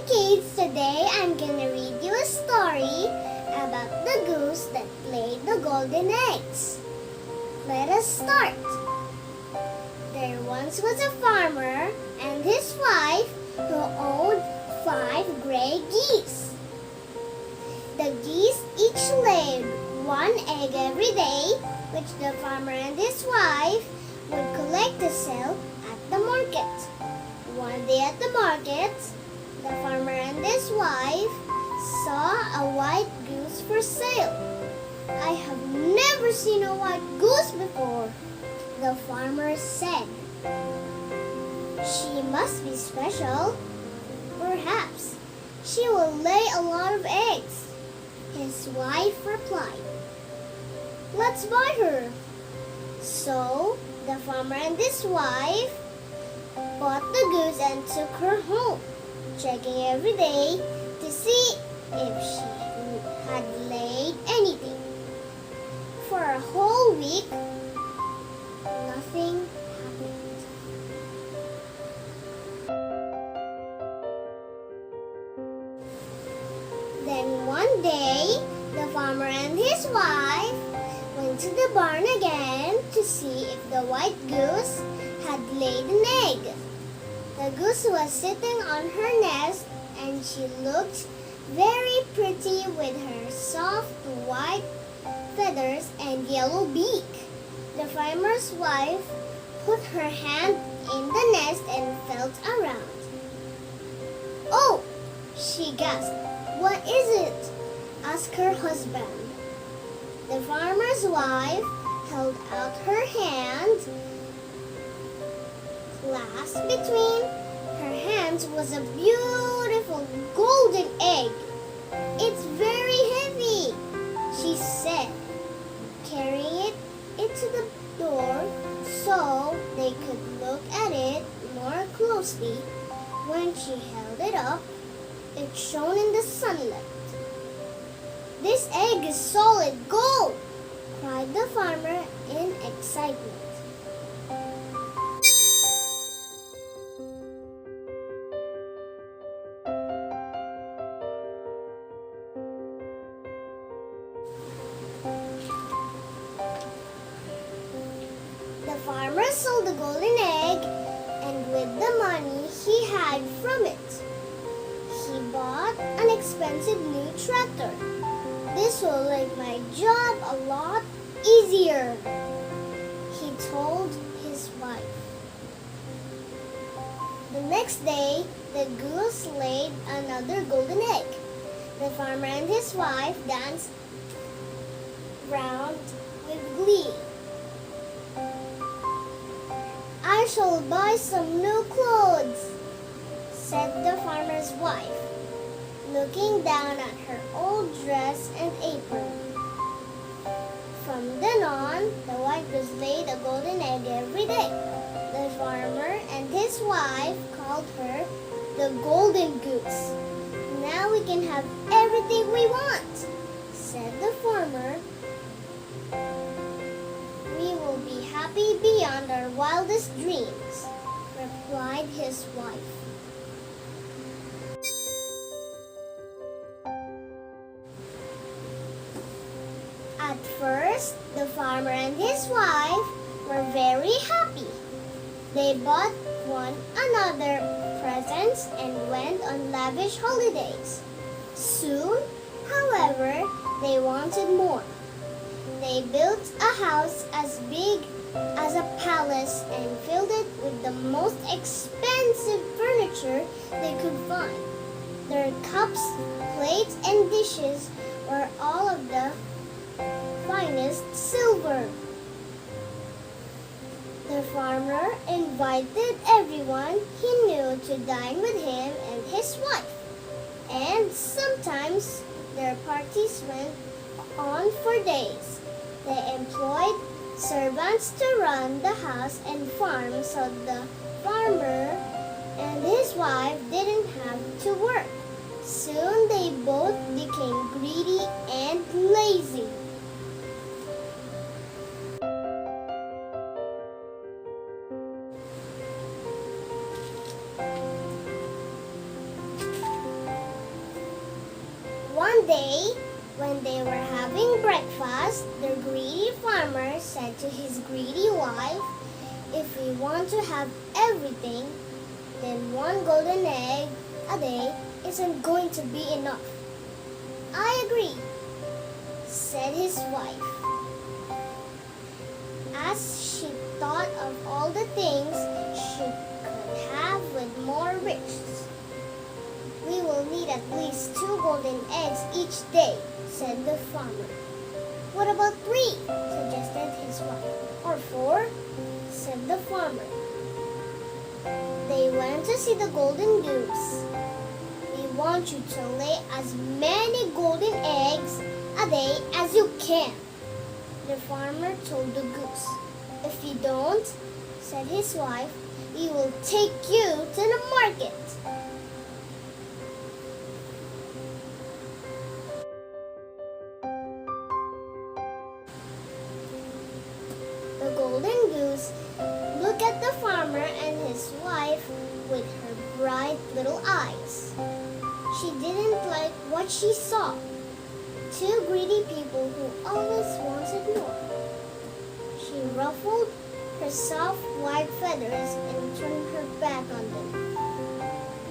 kids, today I'm gonna read you a story about the goose that laid the golden eggs. Let us start. There once was a farmer and his wife who owned 5 gray geese. The geese each laid 1 egg every day, which the farmer and his wife would collect to sell at the market. One day at the market, the farmer and his wife saw a white goose for sale. "I have never seen a white goose before," the farmer said. "She must be special. Perhaps she will lay a lot of eggs," his wife replied. "Let's buy her." So the farmer and his wife bought the goose and took her home, checking every day to see if she had laid anything. For a whole week, nothing happened. Then one day, the farmer and his wife went to the barn again to see if the white goose had laid an egg. The goose was sitting on her nest and she looked very pretty with her soft white feathers and yellow beak. The farmer's wife put her hand in the nest and felt around. "Oh," she gasped. "What is it?" asked her husband. The farmer's wife held out her hand. Clasped between her hands was a beautiful golden egg. "It's very heavy," she said, carrying it into the door so they could look at it more closely. When she held it up, it shone in the sunlight. "This egg is solid gold," cried the farmer in excitement. The farmer sold the golden egg, and with the money he had from it, he bought an expensive new tractor. "This will make my job a lot easier," he told his wife. The next day, the goose laid another golden egg. The farmer and his wife danced round with glee. "I shall buy some new clothes," said the farmer's wife, looking down at her old dress and apron. From then on, the white goose laid a golden egg every day. The farmer and his wife called her the Golden Goose. "Now we can have everything we want," said the farmer. "We will be happy beyond our wildest dreams," replied his wife. At first, the farmer and his wife were very happy. They bought one another presents and went on lavish holidays. Soon, however, they wanted more. They built a house as big as a palace and filled it with the most expensive furniture they could find. Their cups, plates, and dishes were all of the finest silver. The farmer invited everyone he knew to dine with him and his wife, and sometimes their parties went on for days. They employed servants to run the house and farm so the farmer and his wife didn't have to work. Soon they both became greedy and lazy. One day, when they were having breakfast, the greedy farmer said to his greedy wife, "If we want to have everything, then one golden egg a day isn't going to be enough." "I agree," said his wife. As she thought of all the things she could have with more riches. "We will need at least 2 golden eggs each day," said the farmer. "What about 3?" suggested his wife. "Or 4?" said the farmer. They went to see the golden goose. "We want you to lay as many golden eggs a day as you can," the farmer told the goose. "If you don't," said his wife, "we will take you to the market." The golden goose looked at the farmer and his wife with her bright little eyes. She didn't like what she saw. 2 greedy people who always wanted more. She ruffled her soft white feathers and turned her back on them.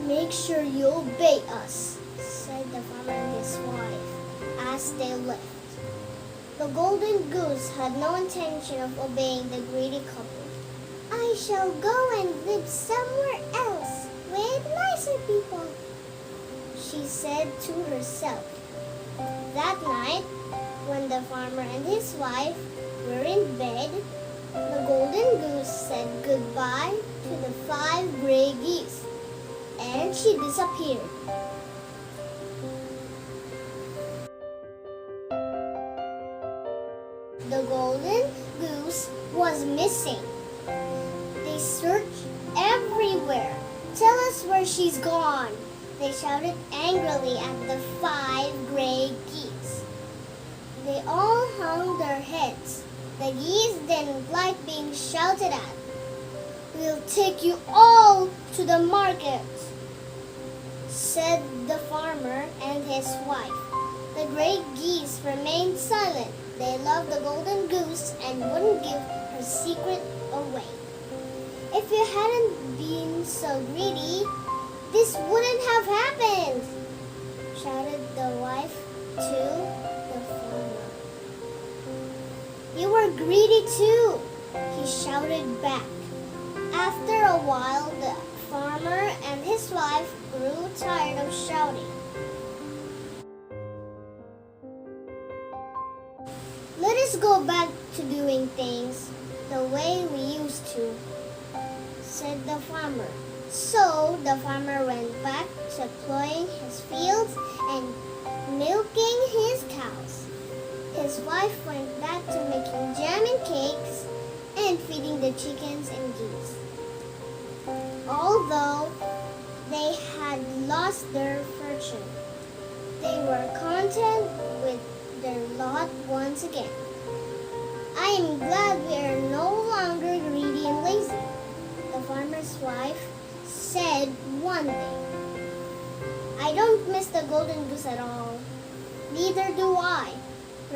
"Make sure you obey us," said the farmer and his wife as they left. The golden goose had no intention of obeying the greedy couple. "I shall go and live somewhere else with nicer people," she said to herself. That night, when the farmer and his wife were in bed, the golden goose said goodbye to the 5 gray geese, and she disappeared. The golden goose was missing. They searched everywhere. "Tell us where she's gone," they shouted angrily at the 5 gray geese. They all hung their heads. The geese didn't like being shouted at. "We'll take you all to the market," said the farmer and his wife. The gray geese remained silent. They loved the golden goose and wouldn't give her secret away. "If you hadn't been so greedy, this wouldn't have happened," shouted the wife to the farmer. "You were greedy too," he shouted back. After a while, the farmer and his wife grew tired of shouting. "Let us go back to doing things the way we used to," said the farmer. So the farmer went back to plowing his fields and milking his cows. His wife went back to making jam and cakes and feeding the chickens and geese. Although they had lost their fortune, they were content with their lot once again. "I am glad we are no longer greedy and lazy," the farmer's wife said one day. "I don't miss the golden goose at all." "Neither do I,"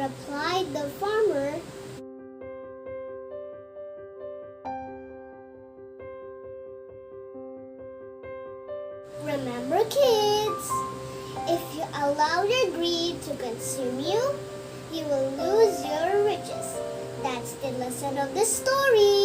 replied the farmer. Remember, kids, if you allow your greed to consume you, you will lose your riches. That's the lesson of the story.